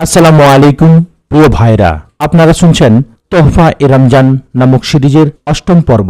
আসসালামু আলাইকুম প্রিয় ভাইরা, আপনারা শুনছেন তোহফা এ রমজান নামক সিরিজের অষ্টম পর্ব।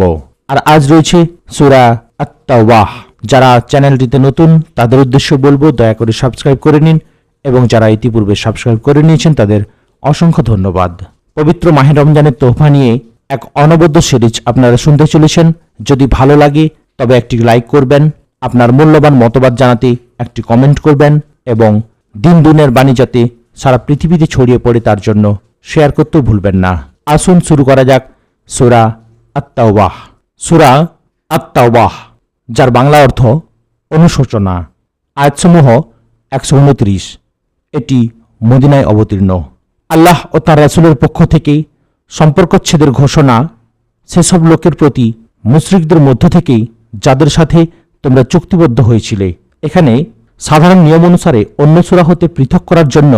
আর আজ রয়েছে সূরা আত-তাওবাহ। যারা চ্যানেলটিতে নতুন তাদের উদ্দেশ্য বলবো, দয়া করে সাবস্ক্রাইব করে নিন, এবং যারা ইতিপূর্বে সাবস্ক্রাইব করে নিয়েছেন তাদের অসংখ্য ধন্যবাদ। পবিত্র মাহে রমজানের তোহফা নিয়ে এক অনবদ্য সিরিজ আপনারা শুনতে চলেছেন। যদি ভালো লাগে তবে একটি লাইক করবেন, আপনার মূল্যবান মতবাদ জানাতে একটি কমেন্ট করবেন, এবং দিন দুনের বাণী যাতে সারা পৃথিবীতে ছড়িয়ে পড়ে তার জন্য শেয়ার করতেও ভুলবেন না। আসুন শুরু করা যাক সূরা আত-তাওবাহ। সূরা আত-তাওবাহ, যার বাংলা অর্থ অনুশোচনা। আয়াতসমূহ 129। এটি মদিনায় অবতীর্ণ। আল্লাহ ও তার রাসূলের পক্ষ থেকে সম্পর্কচ্ছেদের ঘোষণা সেসব লোকের প্রতি মুশরিকদের মধ্য থেকেই যাদের সাথে তোমরা চুক্তিবদ্ধ হয়েছিলে। এখানে সাধারণ নিয়ম অনুসারে অন্য সূরা হতে পৃথক করার জন্য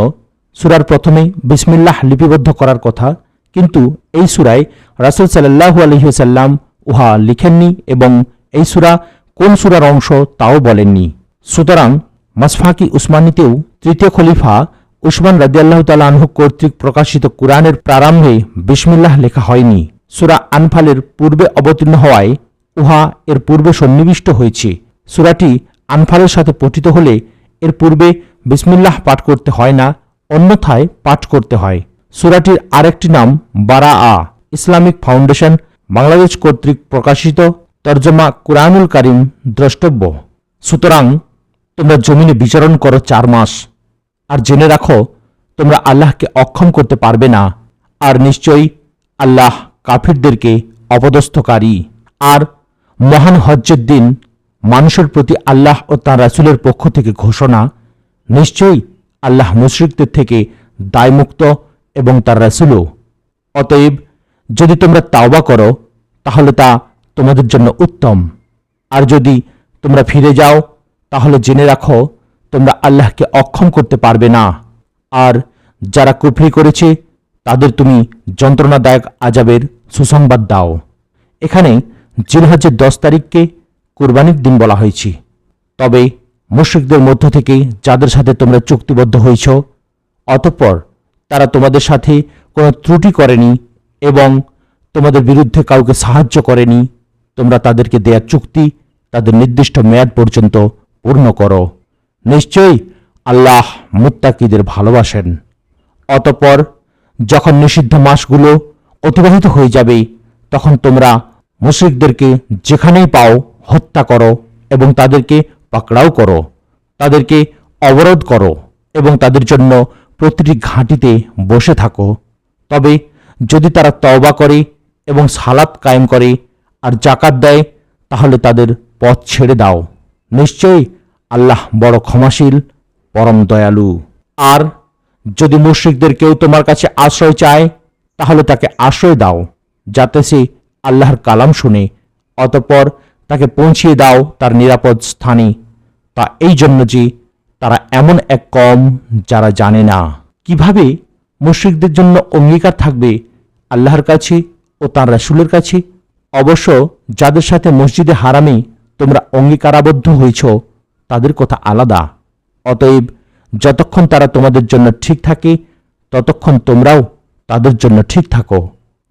সূরার প্রথমে বিসমিল্লাহ লিপিবদ্ধ করার কথা, কিন্তু এই সূরায় রাসূল সাল্লাল্লাহু আলাইহি ওয়াসাল্লাম উহা লিখেননি, এবং এই সূরা কোন সূরার অংশ তাও বলেননি। সুতরাং মাসফাকি উসমানীতেও তৃতীয় খলিফা উসমান রাদিয়াল্লাহু তাআলা আনহু কর্তৃক প্রকাশিত কুরআনের প্রারম্ভে বিসমিল্লাহ লেখা হয়নি। সূরা আনফালের পূর্বে অবতীর্ণ হওয়ায় উহা এর পূর্বে সন্নিবিষ্ট হয়েছে। সূরাটি আনফালের সাথে পঠিত হলে এর পূর্বে বিসমিল্লাহ পাঠ করতে হয় না, অন্যথায় পাঠ করতে হয়। সূরাটির আরেকটি নাম বারাআ। ইসলামিক ফাউন্ডেশন বাংলাদেশ কর্তৃক প্রকাশিত তরজমা কুরআনুল কারীম দ্রষ্টব্য। সুতরাং তোমরা জমিনে বিচরণ করো 4 মাস, আর জেনে রাখো তোমরা আল্লাহকে অক্ষম করতে পারবে না, আর নিশ্চয়ই আল্লাহ কাফিরদেরকে অপদস্থকারী। আর মহান হজ্জের দিন মানুষের প্রতি আল্লাহ ও তাঁর রাসূলের পক্ষ থেকে ঘোষণা, নিশ্চয়ই আল্লাহ মুশরিকদের থেকে দায়মুক্ত এবং তার রাসূলও। অতএব যদি তোমরা তাওবা করো তাহলে তা তোমাদের জন্য উত্তম, আর যদি তোমরা ফিরে যাও তাহলে জেনে রাখো তোমরা আল্লাহকে অক্ষম করতে পারবে না। আর যারা কুফরি করেছে তাদের তুমি যন্ত্রণাদায়ক আযাবের সুসংবাদ দাও। এখানে জিলহজ্জের 10 তারিখকে কুরবানির দিন বলা হয়েছে। তবে মুশরিকদের মধ্য থেকে যাদের সাথে তোমরা চুক্তিবদ্ধ হয়েছ, অতঃপর তারা তোমাদের সাথে কোনো ত্রুটি করেনি এবং তোমাদের বিরুদ্ধে কাউকে সাহায্য করেনি, তোমরা তাদেরকে দেয়া চুক্তি তাদের নির্দিষ্ট মেয়াদ পর্যন্ত পূর্ণ করো। নিশ্চয়ই আল্লাহ মুত্তাকিদের ভালোবাসেন। অতঃপর যখন নিষিদ্ধ মাসগুলো অতিবাহিত হয়ে যাবে, তখন তোমরা মুশরিকদেরকে যেখানেই পাও হত্যা করো এবং তাদেরকে পাকড়াও করো, তাদেরকে অবরোধ করো এবং তাদের জন্য প্রতিটি ঘাঁটিতে বসে থাকো। তবে যদি তারা তওবা করে এবং সালাত কায়েম করে আর যাকাত দেয়, তাহলে তাদের পথ ছেড়ে দাও। নিশ্চয়ই আল্লাহ বড় ক্ষমাশীল, পরম দয়ালু। আর যদি মুশরিকদের কেউ তোমার কাছে আশ্রয় চায়, তাহলে তাকে আশ্রয় দাও, যাতে সে আল্লাহর কালাম শুনে, অতঃপর তাকে পৌঁছিয়ে দাও তার নিরাপদ স্থানে। তা এই জন্য যে তারা এমন এক কওম যারা জানে না। কিভাবে মুশরিকদের জন্য অঙ্গীকার থাকবে আল্লাহর কাছে ও তাঁর রাসূলের কাছে? অবশ্য যাদের সাথে মসজিদে হারামে তোমরা অঙ্গীকারাবদ্ধ হয়েছ তাদের কথা আলাদা। অতএব যতক্ষণ তারা তোমাদের জন্য ঠিক থাকে ততক্ষণ তোমরাও তাদের জন্য ঠিক থাকো।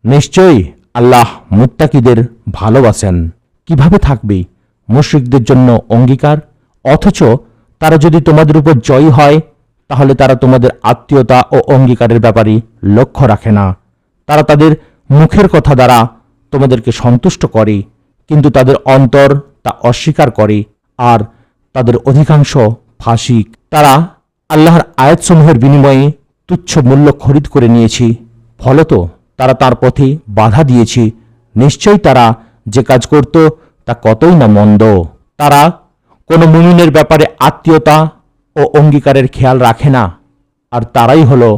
নিশ্চয়ই আল্লাহ মুত্তাকিদের ভালোবাসেন। কিভাবে থাকবে মুশরিকদের জন্য অঙ্গীকার, অথচ তারা যদি তোমাদের উপর জয়ী হয়, তাহলে তারা তোমাদের আত্মীয়তা ও অঙ্গীকারের ব্যাপারে লক্ষ্য রাখে না। তারা তাদের মুখের কথা দ্বারা তোমাদেরকে সন্তুষ্ট করে, কিন্তু তাদের অন্তর তা অস্বীকার করে, আর তাদের অধিকাংশ ফাসিক। তারা আল্লাহর আয়াতসমূহের বিনিময়ে তুচ্ছ মূল্য খরিদ করে নিয়েছে, ফলত তারা তার পথে বাধা দিয়েছে। নিশ্চয়ই তারা যে কাজ করত তা কতই না মন্দ। তারা কোনো মুমিনের ব্যাপারে আত্মীয়তা ও অঙ্গীকারের খেয়াল রাখে না, আর তারাই হলো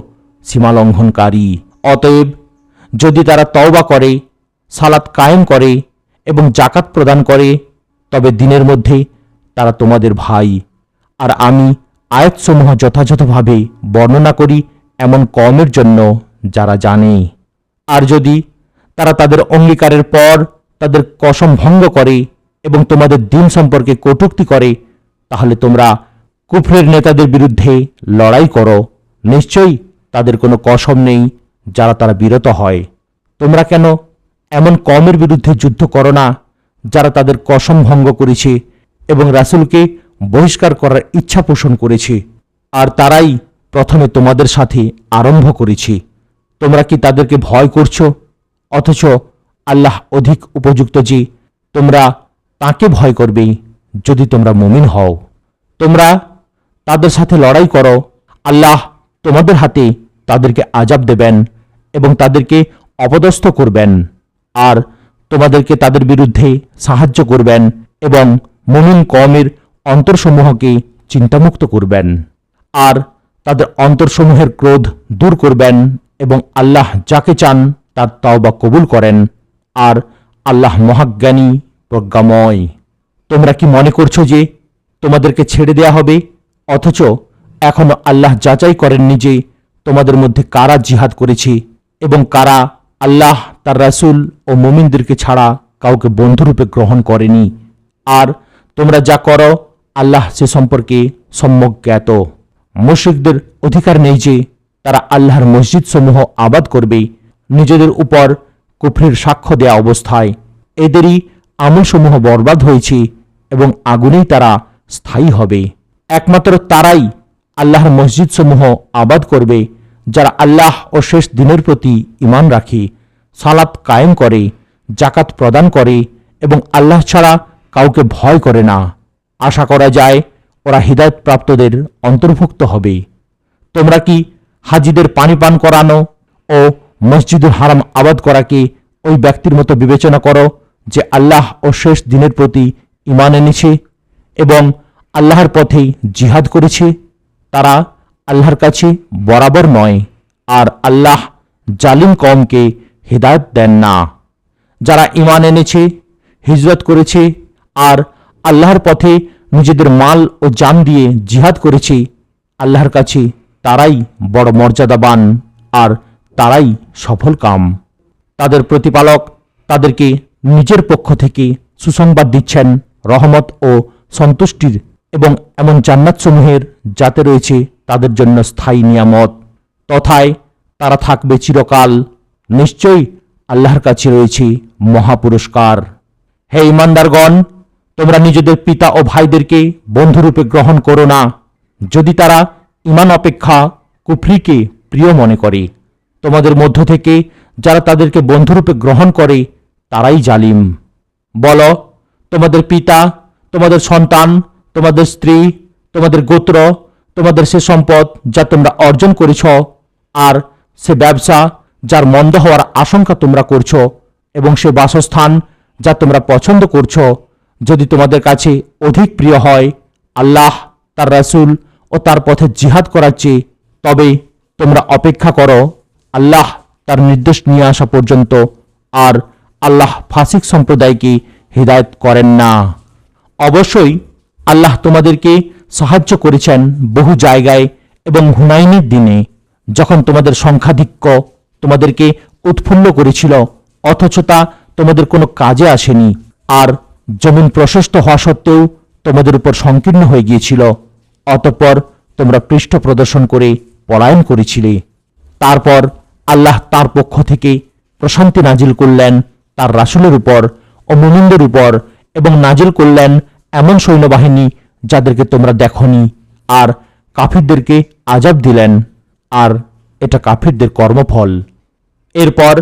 সীমালঙ্ঘনকারী। অতএব যদি তারা তওবা করে, সালাত কায়েম করে এবং যাকাত প্রদান করে, তবে দিনের মধ্যে তারা তোমাদের ভাই। আর আমি আয়াতসমূহ যথাযথভাবে বর্ণনা করি এমন কওমের জন্য যারা জানে। আর যদি তারা তাদের অঙ্গীকারের পর তাদের কসম ভঙ্গ করে এবং তোমাদের দিন সম্পর্কে কটূক্তি করে, তাহলে তোমরা কুফরের নেতাদের বিরুদ্ধে লড়াই করো। নিশ্চয়ই তাদের কোনো কসম নেই যারা তারা বিরত হয়। তোমরা কেন এমন কওমের বিরুদ্ধে যুদ্ধ করো না যারা তাদের কসম ভঙ্গ করেছে এবং রাসূলকে বহিষ্কার করার ইচ্ছা পোষণ করেছে, আর তারাই প্রথমে তোমাদের সাথে আরম্ভ করেছে। তোমরা কি তাদেরকে ভয় করছো? অথচ আল্লাহ অধিক উপযুক্ত যে তোমরা তাকে ভয় করবে যদি তোমরা মুমিন হও। তোমরা তাদের সাথে লড়াই করো, আল্লাহ তোমাদের হাতে তাদেরকে আযাব দেবেন এবং তাদেরকে অপদস্থ করবেন, আর তোমাদেরকে তাদের বিরুদ্ধে সাহায্য করবেন এবং মুমিন কওমের অন্তরসমূহকে চিন্তামুক্ত করবেন, আর তাদের অন্তরসমূহের ক্রোধ দূর করবেন এবং আল্লাহ যাকে চান তার তওবা কবুল করেন, আর আল্লাহ মহাজ্ঞানী প্রজ্ঞাময়। তোমরা কি মনে করছো যে তোমাদেরকে ছেড়ে দেয়া হবে, অথচ এখনো আল্লাহ যাচাই করেননি যে তোমাদের মধ্যে কারা জিহাদ করেছে এবং কারা আল্লাহ তার রাসূল ও মুমিনদেরকে ছাড়া কাউকে বন্ধুরূপে গ্রহণ করেনি। আর তোমরা যা করো আল্লাহ সে সম্পর্কে সম্যক জ্ঞাত। মুশরিকদের অধিকার নেই যে তারা আল্লাহর মসজিদ সমূহ আবাদ করবে নিজেদের উপর কুফরির সাক্ষ্য দেয়া অবস্থায়। এদেরই আমলসমূহ বরবাদ হয়েছে এবং আগুনেই তারা স্থায়ী হবে। একমাত্র তারাই আল্লাহর মসজিদ সমূহ আবাদ করবে যারা আল্লাহ ও শেষ দিনের প্রতি ঈমান রাখে, সালাত কায়েম করে, জাকাত প্রদান করে এবং আল্লাহ ছাড়া কাউকে ভয় করে না। আশা করা যায় ওরা হিদায়াত প্রাপ্তদের অন্তর্ভুক্ত হবে। তোমরা কি হাজিদের পানি পান করানো ও মসজিদুল হারাম আবাদ করাকে ওই ব্যক্তির মতো বিবেচনা করো যে আল্লাহ ও শেষ দিনের প্রতি ঈমান এনেছে এবং আল্লাহর পথে জিহাদ করেছে? তারা আল্লাহর কাছে বরাবর নয়, আর আল্লাহ জালিম কওমকে হিদায়াত দেন না। যারা ঈমান এনেছে, হিজরত করেছে আর আল্লাহর পথে নিজেদের মাল ও জান দিয়ে জিহাদ করেছে, আল্লাহর কাছে তারাই বড় মর্যাদাবান আর তারাই সফল কাম। তাদের প্রতিপালক তাদেরকে নিজের পক্ষ থেকে সুসংবাদ দিচ্ছেন রহমত ও সন্তুষ্টির এবং এমন জান্নাতসমূহের যাতে রয়েছে তাদের জন্য স্থায়ী নিয়ামত, তথায় তারা থাকবে চিরকাল। নিশ্চয়ই আল্লাহর কাছে রয়েছে মহাপুরস্কার। হে ঈমানদারগণ, তোমরা নিজেদের পিতা ও ভাইদেরকে বন্ধুরূপে গ্রহণ করো না যদি তারা ঈমান অপেক্ষা কুফরিকে প্রিয় মনে করে। তোমাদের মধ্য থেকে যারা তাদেরকে বন্ধুরূপে গ্রহণ করে তারাই জালিম। বলো, তোমাদের পিতা, তোমাদের সন্তান, তোমাদের স্ত্রী, তোমাদের গোত্র, তোমাদের সে সম্পদ যা তোমরা অর্জন করেছ, আর সে ব্যবসা যার মন্দ হওয়ার আশঙ্কা তোমরা করছ, এবং সে বাসস্থান যা তোমরা পছন্দ করছ, যদি তোমাদের কাছে অধিক প্রিয় হয় আল্লাহ, তার রাসূল ও তার পথে জিহাদ করার চেয়ে, তবে তোমরা অপেক্ষা করো আল্লাহ তার নির্দেশ নিয়ে আসা পর্যন্ত, আর আল্লাহ ফাসিক সম্প্রদায়কে হিদায়াত করেন না। অবশ্যই আল্লাহ তোমাদেরকে সাহায্য করেছেন বহু জায়গায় এবং হুনাইনের দিনে, যখন তোমাদের সংখ্যাধিক্য তোমাদেরকে উৎফুল্ল করেছিল, অথচ তা তোমাদের কোনো কাজে আসেনি, আর জমিন প্রশস্ত হওয়া সত্ত্বেও তোমাদের উপর সংকীর্ণ হয়ে গিয়েছিল। অতঃপর তোমরা পৃষ্ঠ প্রদর্শন করে পলায়ন করেছিলে। তারপর আল্লাহ তার পক্ষ থেকে প্রশান্তি নাজিল করলেন তার রাসূলের উপর ও মুমিনদের উপর, এবং নাজিল করলেন এমন সৈন্যবাহিনী যাদেরকে তোমরা দেখনি, আর কাফিরদেরকে আযাব দিলেন, আর এটা কাফিরদের কর্মফল। এরপর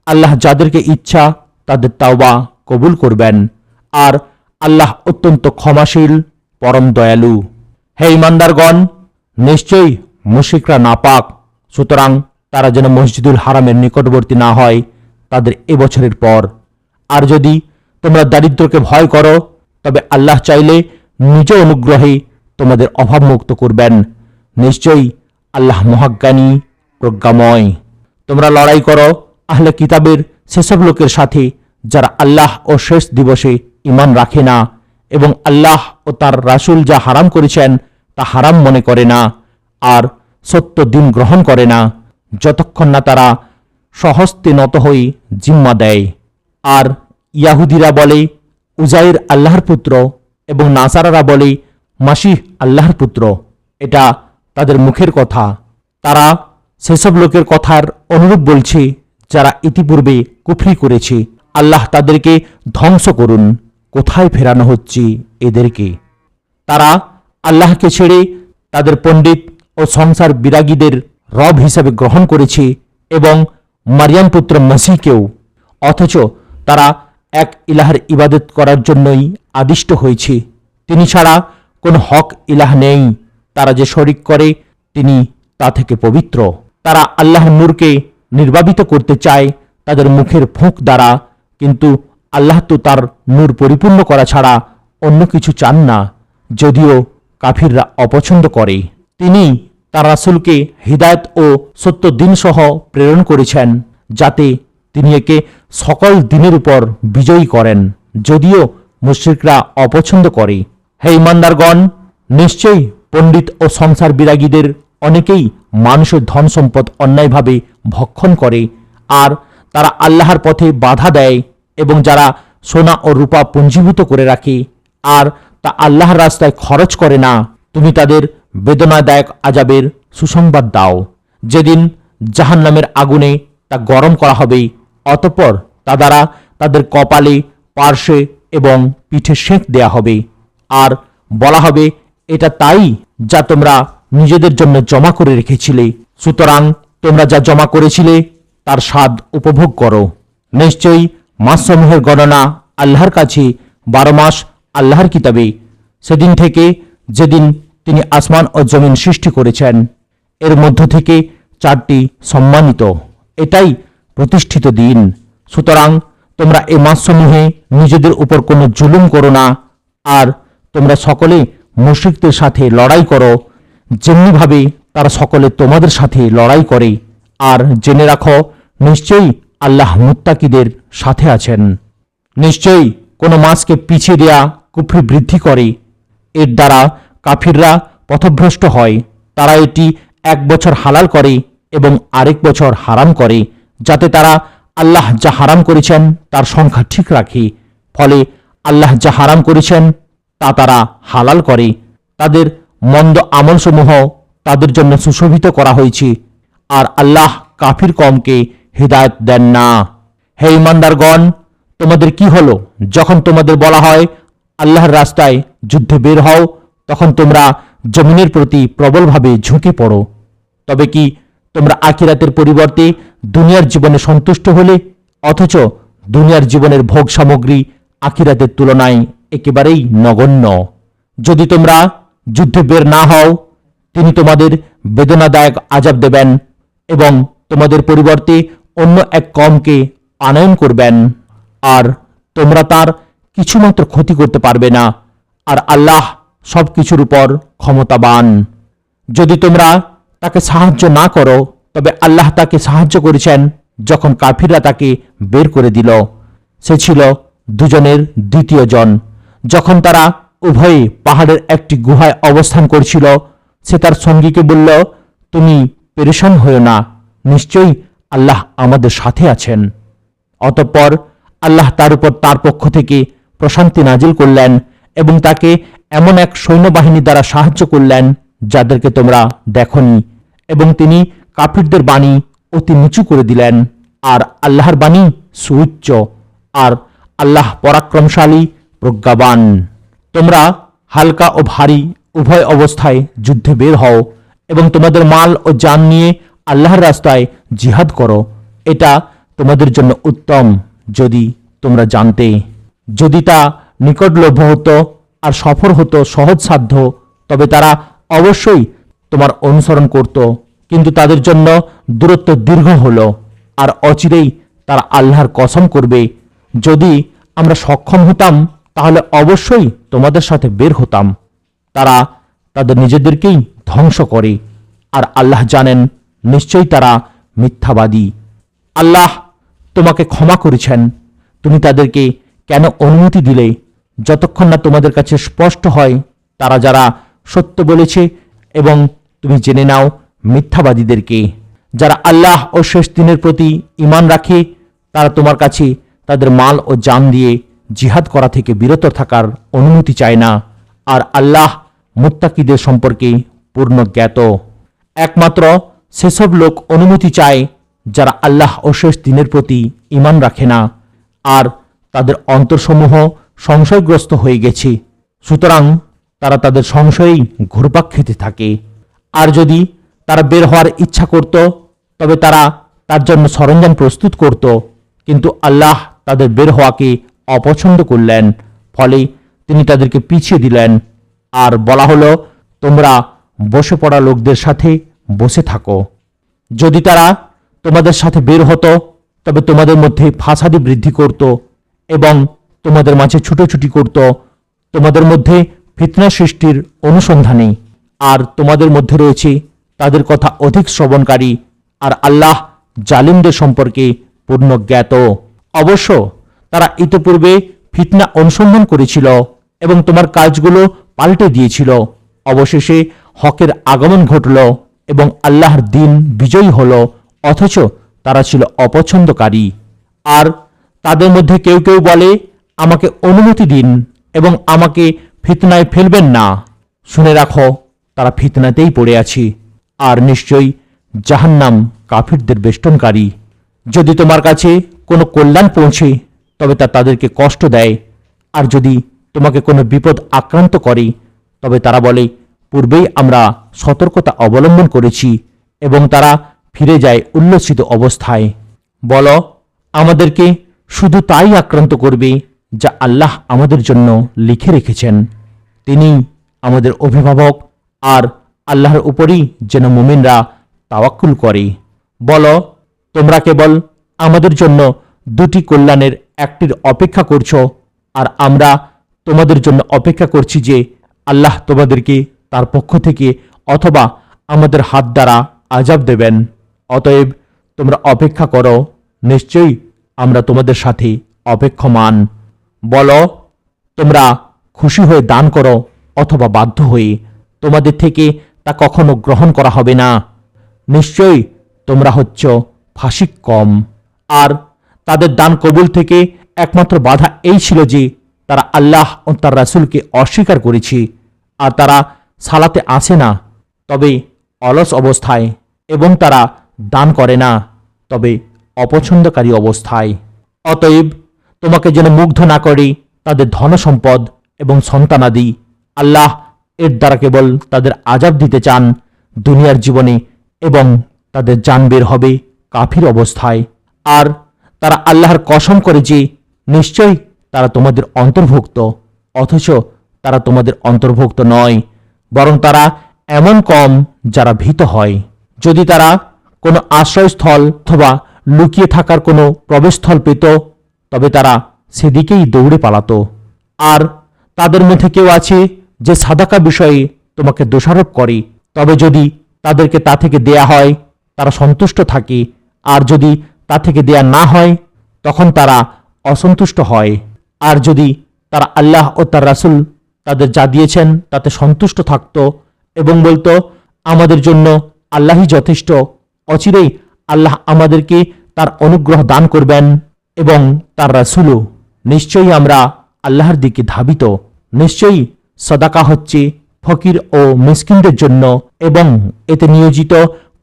আল্লাহ যাদেরকে ইচ্ছা তাদের তাওবা কবুল করবেন, আর আল্লাহ অত্যন্ত ক্ষমাশীল, পরম দয়ালু। হে ঈমানদারগণ, নিশ্চয়ই মুশরিকরা নাপাক, সুতরাং তারা যেন মসজিদুল হারামের নিকটবর্তী না হয় তাদের এবছরের পর। আর যদি তোমরা দারিদ্র্যকে ভয় করো, তবে আল্লাহ চাইলে নিজ অনুগ্রহে তোমাদের অভাবমুক্ত করবেন। নিশ্চয়ই আল্লাহ মহাজ্ঞানী, প্রজ্ঞাময়। তোমরা লড়াই করো আহলে কিতাবের সেসব লোকের সাথে যারা আল্লাহ ও শেষ দিবসে ঈমান রাখে না এবং আল্লাহ ও তার রাসূল যা হারাম করেছেন তা হারাম মনে করে না, আর সত্য দিন গ্রহণ করে না, যতক্ষণ না তারা স্বহস্তে নত হয়ে জিম্মা দেয়। আর ইয়াহুদিরা বলে উজাইর আল্লাহর পুত্র এবং নাসারারা বলে মাসিহ আল্লাহর পুত্র। এটা তাদের মুখের কথা। তারা সেসব লোকের কথার অনুরূপ বলছে যারা ইতিপূর্বে কুফরি করেছে। আল্লাহ তাদেরকে ধ্বংস করুন। কোথায় ফেরানো হচ্ছে এদেরকে? তারা আল্লাহকে ছেড়ে তাদের পণ্ডিত ও সংসার বিরাগীদের রব হিসেবে গ্রহণ করেছে এবং মারিয়াম পুত্র মসিহকেও। অথচ তারা এক ইলাহের ইবাদত করার জন্যই আদিষ্ট হয়েছে। তিনি ছাড়া কোনো হক ইলাহ নেই। তারা যে শরিক করে তিনি তা থেকে পবিত্র। তারা আল্লাহর নূরকে নির্বাপিত করতে চায় তাদের মুখের ফুঁক দ্বারা, কিন্তু আল্লাহ তো তার নূর পরিপূর্ণ করা ছাড়া অন্য কিছু চান না, যদিও কাফিররা অপছন্দ করে। তিনি তার রাসূলকে হিদায়াত ও সত্য দিন সহ প্রেরণ করেছেন, যাতে তিনি একে সকল দিনের উপর বিজয়ী করেন, যদিও মুশরিকরা অপছন্দ করে। হে ইমানদারগণ, নিশ্চয়ই পণ্ডিত ও সংসার বিরাগীদের অনেকেই মানুষের ধন সম্পদ অন্যায়ভাবে ভক্ষণ করে, আর তারা আল্লাহর পথে বাধা দেয়, এবং যারা সোনা ও রূপা পুঞ্জীভূত করে রাখে আর তা আল্লাহর রাস্তায় খরচ করে না, তুমি তাদের বেদনাদায়ক আযাবের সুসংবাদ দাও। যেদিন জাহান্নামের আগুনে তা গরম করা হবে, অতঃপর তা দ্বারা তাদের কপালে, পার্শ্বে এবং পিঠে সেঁক দেয়া হবে, আর বলা হবে, এটা তাই যা তোমরা নিজেদের জন্য জমা করে রেখেছিলে। সুতরাং তোমরা যা জমা করেছিলে তার স্বাদ উপভোগ করো। নিশ্চয়ই মাসসমূহের গণনা আল্লাহর কাছে 12 মাস আল্লাহর কিতাবে, সেদিন থেকে যেদিন তিনি আসমান ও জমিন সৃষ্টি করেছেন। এর মধ্য থেকে 4টি সম্মানিত। এটাই প্রতিষ্ঠিত দিন। সুতরাং তোমরা এই মাসসমূহে নিজেদের উপর কোনো জুলুম করো না, আর তোমরা সকলে মুশরিকদের সাথে লড়াই করো যেমনিভাবে তারা সকলে তোমাদের সাথে লড়াই করে। আর জেনে রাখো, নিশ্চয়ই আল্লাহ মুত্তাকিদের সাথে আছেন। নিশ্চয়ই কোনো মাসকে পিছিয়ে দেয়া কুফরি বৃদ্ধি করে। এর দ্বারা কাফিররা পথভ্রষ্ট হয়। তারা এটি 1 বছর হালাল করে এবং আরেক বছর হারাম করে, যাতে তারা আল্লাহ যা হারাম করেছেন তার সংখ্যা ঠিক রাখে। ফলে আল্লাহ যা হারাম করেছেন তা তারা হালাল করে। তাদের মন্দ আমলসমূহ তাদের জন্য সুশোভিত করা হয়েছে, আর আল্লাহ কাফির কওমকে হিদায়াত দেন না। হে ইমানদারগণ, তোমাদের কি হলো যখন তোমাদের বলা হয় আল্লাহর রাস্তায় যুদ্ধে বের হও, তখন তোমরা জমিনের প্রতি প্রবলভাবে ঝুঁকে পড়ো। তবে কি তোমরা আখিরাতের পরিবর্তে দুনিয়ার জীবনে সন্তুষ্ট হলে? অথচ দুনিয়ার জীবনের ভোগ সামগ্রী আখিরাতের তুলনায় একেবারেই নগণ্য। যদি তোমরা যুদ্ধে বের না হও, তিনি তোমাদের বেদনাদায়ক আযাব দেবেন এবং তোমাদের পরিবর্তে অন্য এক কওমকে আনয়ন করবেন, আর তোমরা তার কিছুমাত্র ক্ষতি করতে পারবে না। আর আল্লাহ সব কিছুর উপর ক্ষমতাবান। যদি তোমরা তাকে সাহায্য না করো, তবে আল্লাহ তাকে সাহায্য করেছেন যখন কাফিররা তাকে বের করে দিল। সে ছিল দুজনের দ্বিতীয় জন। যখন তারা উভয়ে পাহাড়ের একটি গুহায় অবস্থান করছিল, সে তার সঙ্গীকে বলল, তুমি পেরেশান হয়ো না, নিশ্চয়ই আল্লাহ আমাদের সাথে আছেন। অতঃপর আল্লাহ তার উপর তার পক্ষ থেকে প্রশান্তি নাজিল করলেন এবং তাকে এমন এক সৈন্যবাহিনী দ্বারা সাহায্য করলেন যাদেরকে তোমরা দেখনি, এবং তিনি কাফিরদের বাণী অতি নিচু করে দিলেন, আর আল্লাহর বাণী সুউচ্চ, আর আল্লাহ পরাক্রমশালী, প্রজ্ঞাবান। তোমরা হালকা ও ভারী উভয় অবস্থায় যুদ্ধে বের হও এবং তোমাদের মাল ও জান নিয়ে আল্লাহর রাস্তায় জিহাদ করো। এটা তোমাদের জন্য উত্তম, যদি তোমরা জানতে। যদি তা নিকটলভ্য হতো আর সফর হতো সহজসাধ্য, তবে তারা অবশ্যই তোমার অনুসরণ করত, কিন্তু তাদের জন্য দূরত্ব দীর্ঘ হলো, আর অচিরেই তারা আল্লাহর কসম করবে, যদি আমরা সক্ষম হতাম তাহলে অবশ্যই তোমাদের সাথে বের হতাম। তারা তাদের নিজেদেরকেই ধ্বংস করে, আর আল্লাহ জানেন নিশ্চয়ই তারা মিথ্যাবাদী। আল্লাহ তোমাকে ক্ষমা করেছেন। তুমি তাদেরকে কেন অনুমতি দিলে যতক্ষণ না তোমাদের কাছে স্পষ্ট হয় তারা যারা সত্য বলেছে, এবং তুমি জেনে নাও মিথ্যাবাদীদেরকে। যারা আল্লাহ ও শেষ দিনের প্রতি ঈমান রাখে, তারা তোমার কাছে তাদের মাল ও জান দিয়ে জিহাদ করা থেকে বিরত থাকার অনুমতি চায় না, আর আল্লাহ মুত্তাকিদের সম্পর্কে পূর্ণ জ্ঞাত। একমাত্র সেসব লোক অনুমতি চায় যারা আল্লাহ ও শেষ দিনের প্রতি ঈমান রাখে না, আর তাদের অন্তরসমূহ সংশয়গ্রস্ত হয়ে গেছে। সুতরাং তারা তাদের সংশয়েই ঘুরপাক খেতে থাকে। আর যদি তারা বের হওয়ার ইচ্ছা করত, তবে তারা তার জন্য সরঞ্জাম প্রস্তুত করত, কিন্তু আল্লাহ তাদের বের হওয়াকে অপছন্দ করলেন, ফলে তিনি তাদেরকে পিছিয়ে দিলেন। আর বলা হলো, তোমরা বসে পড়া লোকদের সাথে বসে থাকো। যদি তারা তোমাদের সাথে বের হতো, তবে তোমাদের মধ্যে ফাসাদি বৃদ্ধি করত এবং তোমাদের মাঝে ছুটোছুটি করত, তোমাদের মধ্যে ফিতনা সৃষ্টির অনুসন্ধানে। আর তোমাদের মধ্যে রয়েছে তাদের কথা অধিক শ্রবণকারী, আর আল্লাহ জালিমদের সম্পর্কে পূর্ণ জ্ঞাত। অবশ্য তারা ইতিপূর্বে ফিতনা অনুসন্ধান করেছিল এবং তোমার কাজগুলো পাল্টে দিয়েছিল। অবশেষে হকের আগমন ঘটল এবং আল্লাহর দিন বিজয়ী হল, অথচ তারা ছিল অপছন্দকারী। আর তাদের মধ্যে কেউ কেউ বলে, আমাকে অনুমতি দিন এবং আমাকে ফিতনায় ফেলবেন না। শুনে রাখো, তারা ফিতনাতেই পড়ে আছে, আর নিশ্চয়ই জাহান্নাম কাফিরদের বেষ্টনকারী। যদি তোমার কাছে কোনো কল্যাণ পৌঁছে, তবে তা তাদেরকে কষ্ট দেয়, আর যদি তোমাকে কোনো বিপদ আক্রান্ত করে, তবে তারা বলে, পূর্বেই আমরা সতর্কতা অবলম্বন করেছি, এবং তারা ফিরে যায় উল্লসিত অবস্থায়। বলো, আমাদেরকে শুধু তাই আক্রান্ত করবে যা আল্লাহ আমাদের জন্য লিখে রেখেছেন। তিনি আমাদের অভিভাবক, আর আল্লাহর উপরই যেন মুমিনরা তাওয়াক্কুল করে। বলো, তোমরা কেবল আমাদের জন্য দুটি কল্যাণের একটির অপেক্ষা করছো, আর আমরা তোমাদের জন্য অপেক্ষা করছি যে আল্লাহ তোমাদেরকে তার পক্ষ থেকে অথবা আমাদের হাত দ্বারা আযাব দেবেন। অতএব তোমরা অপেক্ষা করো, নিশ্চয়ই আমরা তোমাদের সাথে অপেক্ষমান। বলো, তোমরা খুশি হয়ে দান করো অথবা বাধ্য হয়ে, তোমাদের থেকে তা কখনো গ্রহণ করা হবে না। নিশ্চয়ই তোমরা হচ্ছ ফাসিক কম। আর তাদের দান কবুল থেকে একমাত্র বাধা এই ছিল যে তারা আল্লাহ ও তার রাসূলকে অস্বীকার করেছে, আর তারা সালাতে আসে না, তবে অলস অবস্থায়, এবং তারা দান করে না, তবে অপছন্দকারী অবস্থায়। অতএব তোমাকে যেন মুগ্ধ না করে তাদের ধনসম্পদ এবং সন্তানাদি। আল্লাহ এর দ্বারা কেবল তাদের আযাব দিতে চান দুনিয়ার জীবনে, এবং তাদের জান বের হবে কাফির অবস্থায়। আর তারা আল্লাহর কসম করে যে নিশ্চয়ই তারা তোমাদের অন্তর্ভুক্ত, অথচ তারা তোমাদের অন্তর্ভুক্ত নয়, বরং তারা এমন কম যারা ভীত হয়। যদি তারা কোনো আশ্রয়স্থল অথবা লুকিয়ে থাকার কোনো প্রবেশস্থল পেত, তবে তারা সেদিকেই দৌড়ে পালাত। আর তাদের মধ্যে কেউ আছে যে সাদাকা বিষয়ে তোমাকে দোষারোপ করে, তবে যদি তাদেরকে তা থেকে দেয়া হয়, তারা সন্তুষ্ট থাকে, আর যদি তা থেকে দেয়া না হয়, তখন তারা অসন্তুষ্ট হয়। আর যদি তারা আল্লাহ ও তার রাসূল তাদের যা দিয়েছেন তাতে সন্তুষ্ট থাকত এবং বলতো, আমাদের জন্য আল্লাহই যথেষ্ট, অচিরেই আল্লাহ আমাদেরকে তার অনুগ্রহ দান করবেন এবং তার রাসূলও, নিশ্চয়ই আমরা আল্লাহর দিকে ধাবিত। নিশ্চয়ই সদাকা হচ্ছে ফকির ও মিসকিনদের জন্য এবং এতে নিয়োজিত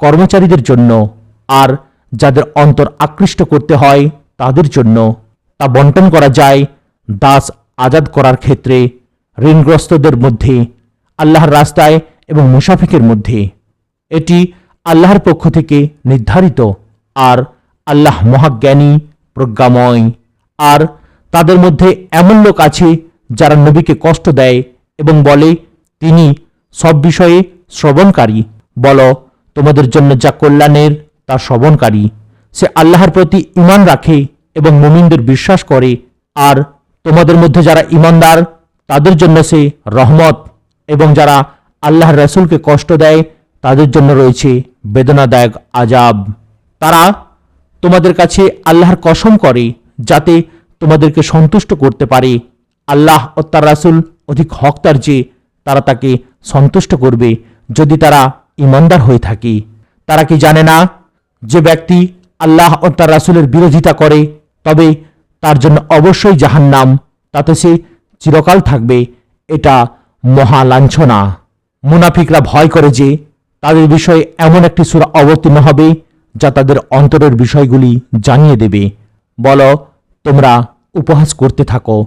কর্মচারীদের জন্য, আর যাদের অন্তর আকৃষ্ট করতে হয় তাদের জন্য। তা বন্টন করা যায় দাস আজাদ করার ক্ষেত্রে, ঋণগ্রস্তদের মধ্যে, আল্লাহর রাস্তায় এবং মুসাফিকের মধ্যে। এটি আল্লাহর পক্ষ থেকে নির্ধারিত, আর আল্লাহ মহাজ্ঞানী প্রজ্ঞাময়। আর তাদের মধ্যে এমন লোক আছে যারা নবীকে কষ্ট দেয় এবং বলে, তিনি সব বিষয়ে শ্রবণকারী। বলো, তোমাদের জন্য যা কল্যাণের তা শ্রবণকারী। সে আল্লাহর প্রতি ঈমান রাখে এবং মুমিনদের বিশ্বাস করে, আর তোমাদের মধ্যে যারা ঈমানদার তাদের জন্য সে রহমত, এবং যারা আল্লাহর রাসূলকে কষ্ট দেয় তাদের জন্য রয়েছে বেদনাদায়ক আযাব। তারা তোমাদের কাছে আল্লাহর কসম করে যাতে তোমাদেরকে সন্তুষ্ট করতে পারে। আল্লাহ ও তার রাসূল অধিক হকদার যে তারা তাকে সন্তুষ্ট করবে যদি তারা ঈমানদার হয়ে থাকে। তারা কি জানে না যে ব্যক্তি আল্লাহ ও তার রাসূলের বিরোধিতা করে, তবে তার জন্য অবশ্যই জাহান্নাম, তাতে সে চিরকাল থাকবে। এটা মহা লাঞ্ছনা। মুনাফিকরা ভয় করে যে তাদের বিষয়ে এমন একটি সূরা অবতীর্ণ হবে যা তাদের অন্তরের বিষয়গুলি জানিয়ে দেবে। বলো, তোমরা উপহাস করতে থাকো,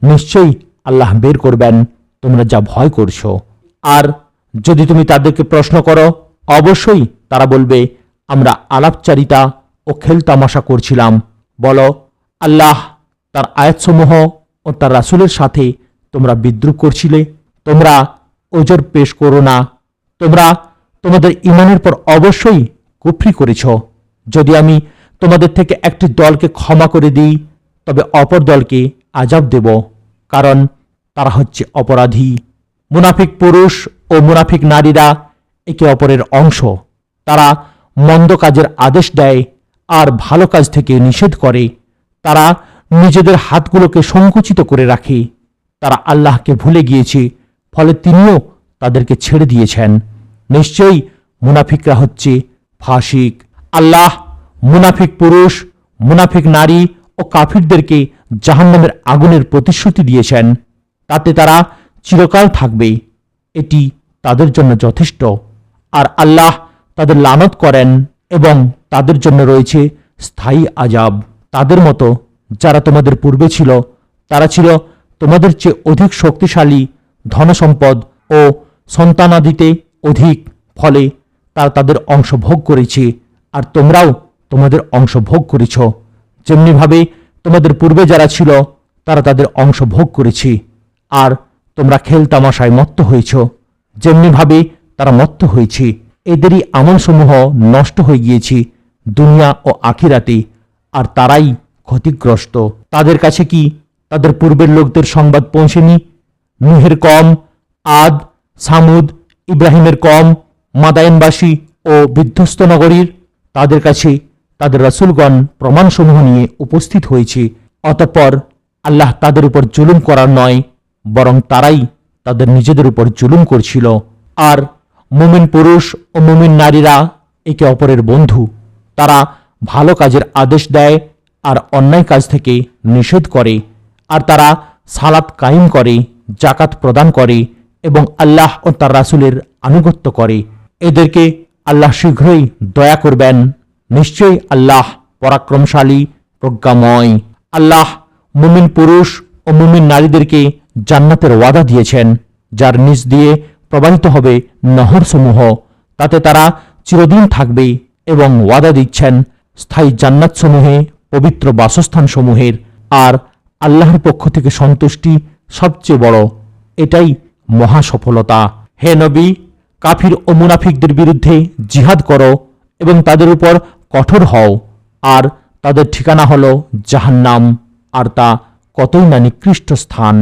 নিশ্চয়ই আল্লাহ বের করবেন তোমরা যা ভয় করছো। আর যদি তুমি তাদেরকে প্রশ্ন করো, অবশ্যই তারা বলবে, আমরা আলাপচারিতা ও খেলতামাশা করছিলাম। বলো, আল্লাহ তার আয়াতসমূহ ও তার রাসূলের সাথে তোমরা বিদ্রুপ করছিলে। তোমরা ওজর পেশ করো না, তোমরা তোমাদের ঈমানের পর অবশ্যই কুফরি করেছ। যদি আমি তোমাদের থেকে একটি দলকে ক্ষমা করে দিই, তবে অপর দলকে আযাব দেব, কারণ তারা হচ্ছে অপরাধী। মুনাফিক পুরুষ ও মুনাফিক নারীরা একে অপরের অংশ। তারা মন্দ কাজের আদেশ দেয় আর ভালো কাজ থেকে নিষেধ করে। তারা নিজেদের হাতগুলোকে সংকুচিত করে রাখে। তারা আল্লাহকে ভুলে গিয়েছে, ফলে তিনিও তাদেরকে ছেড়ে দিয়েছেন। নিশ্চয়ই মুনাফিকরা হচ্ছে ফাসিক। আল্লাহ মুনাফিক পুরুষ, মুনাফিক নারী ও কাফিরদেরকে জাহান্নামের আগুনের প্রতিশ্রুতি দিয়েছেন। তাতে তারা চিরকাল থাকবে, এটি তাদের জন্য যথেষ্ট। আর আল্লাহ তাদের লানত করেন এবং তাদের জন্য রয়েছে স্থায়ী আযাব। তাদের মতো যারা তোমাদের পূর্বে ছিল, তারা ছিল তোমাদের চেয়ে অধিক শক্তিশালী, ধনসম্পদ ও সন্তানাদিতে অধিক, ফলে তারা তাদের অংশ ভোগ করেছে আর তোমরাও তোমাদের অংশ ভোগ করেছ। যেমনিভাবে তোমাদের পূর্বে যারা ছিল তারা তাদের অংশ ভোগ করেছে, আর তোমরা খেলতামাশায় মত্ত হয়েছ যেমনিভাবে তারা মত্ত হয়েছে। এদেরই আমলসমূহ নষ্ট হয়ে গিয়েছে দুনিয়া ও আখিরাতে, আর তারাই ক্ষতিগ্রস্ত। তাদের কাছে কি তাদের পূর্বের লোকদের সংবাদ পৌঁছেনি? নূহের কম, আদ, সামুদ, ইব্রাহিমের কম, মাদায়েনবাসী ও বিধ্বস্ত নগরীর, তাদের কাছে তাদের রাসূলগণ প্রমাণসমূহ নিয়ে উপস্থিত হয়েছে। অতঃপর আল্লাহ তাদের উপর জুলুম করার নয়, বরং তারাই তাদের নিজেদের উপর জুলুম করছিল। আর মুমিন পুরুষ ও মুমিন নারীরা একে অপরের বন্ধু। তারা ভালো কাজের আদেশ দেয় আর অন্যায় কাজ থেকে নিষেধ করে। আর তারা সালাত কায়েম করে, জাকাত প্রদান করে এবং আল্লাহ ও তার রাসূলের আনুগত্য করে। এদেরকে আল্লাহ শীঘ্রই দয়া করবেন। নিশ্চয়ই আল্লাহ পরাক্রমশালী, প্রজ্ঞাময়। আল্লাহ মুমিন পুরুষ ও মুমিন নারীদেরকে জান্নাতের ওয়াদা দিয়েছেন, যার নিচ দিয়ে প্রবাহিত হবে নহরসমূহ। তাতে তারা চিরদিন থাকবে এবং ওয়াদা দিচ্ছেন স্থায়ী জান্নাতসমূহে, পবিত্র বাসস্থানসমূহের। আর আল্লাহর পক্ষ থেকে সন্তুষ্টি সবচেয়ে বড়, এটাই মহা সফলতা। হে নবী, কাফির ও মুনাফিকদের বিরুদ্ধে জিহাদ করো এবং তাদের উপর কঠোর হও। আর তাদের ঠিকানা হলো জাহান্নাম, আর তা কতই না নিকৃষ্ট স্থান।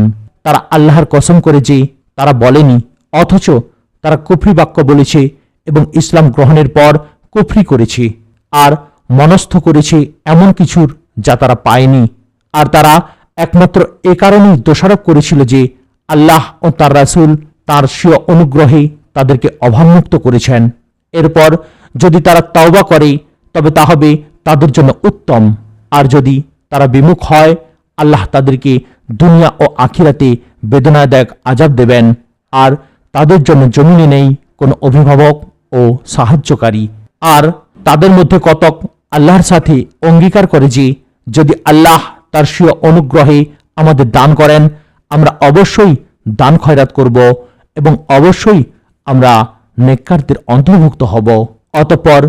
তারা আল্লাহর কসম করে যে তারা বলেনি, অথচ তারা কুফরি বাক্য বলেছে এবং ইসলাম গ্রহণের পর কুফরি করেছে আর মনস্থ করেছে এমন কিছুর যা তারা পায়নি। আর তারা একমাত্র এ কারণেই দোষারোপ করেছিল যে আল্লাহ ও তার রাসূল তার স্বীয় অনুগ্রহে তাদেরকে অভাবমুক্ত করেছেন। এরপর যদি তারা তওবা করে তবে তা হবে তাদের জন্য উত্তম। আর যদি তারা বিমুখ হয়, আল্লাহ তাদেরকে দুনিয়া ও আখিরাতে বেদনাদায়ক আযাব দেবেন। আর তাদের জন্য জমিনে নেই কোনো অভিভাবক ও সাহায্যকারী। আর তাদের মধ্যে কতক আল্লাহর সাথে অঙ্গীকার করে যে যদি আল্লাহ তার স্বীয় অনুগ্রহে আমাদের দান করেন, আমরা অবশ্যই দান খয়রাত করব এবং অবশ্যই আমরা নেককারদের অন্তর্ভুক্ত হব। অতঃপর